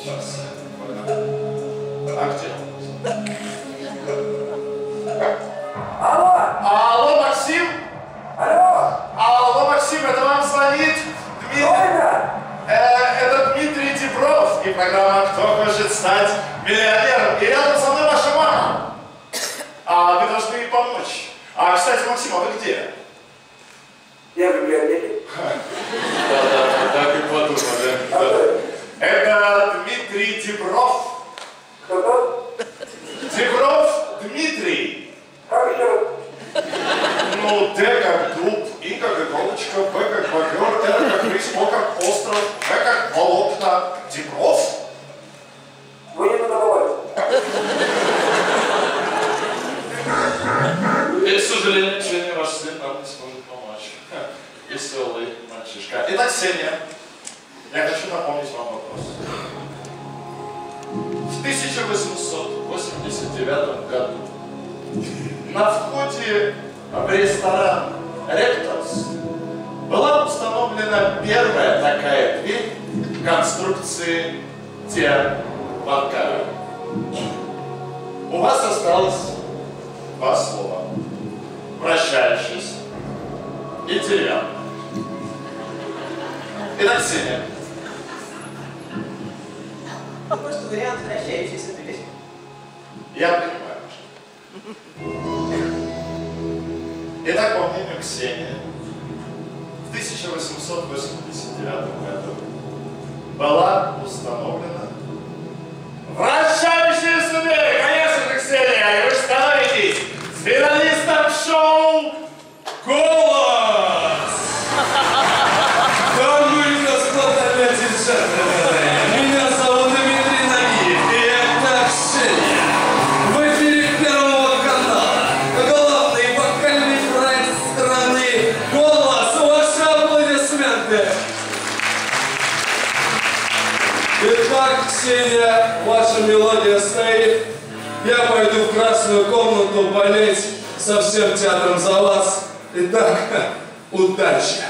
Сейчас. А где? Алло! Алло, Максим? Алло! Алло, Максим, это вам звонит Дмитрий. Это Дмитрий Дибров и программа «Кто хочет стать миллионером?» И рядом со мной ваша мама. Вы должны ей помочь. Кстати, Максим, а вы где? Я в библиотеке. Да, так и подумали. Это Дмитрий Дибров. Кто-то? Дибров Дмитрий. Как еще? Ну, Д как дуб, И как иголочка, Б как бобер, Р как рысь, О как остров, В как волокна. Дибров? Вы не туда попали. И, к сожалению, Ксения, ваш сын нам не сможет помочь. Веселый мальчишка. Итак, Ксения, я хочу напомнить вам вопрос. В 1889 году на входе в ресторан «Ректорс» была установлена первая такая дверь конструкции Теа-Банкара. У вас осталось 2 слова. Прощающийся и деревянный. Итак, Ксения. Просто вариант прощающийся дверь. Я понимаю. Итак, по мнению Ксении, в 1889 году была установлена вращающаяся дверь. Конечно же, Ксения, вы становитесь финалистом шоу «Голос». Дамы и господа, леди и джентльмены, меня зовут Дмитрий Нагиев, и это Ксения. В эфире Первого канала главный вокальный проект страны «Голос». Ваши аплодисменты. Итак, Ксения, ваша мелодия стоит. Я пойду в красную комнату болеть со всем театром за вас. Итак, удачи!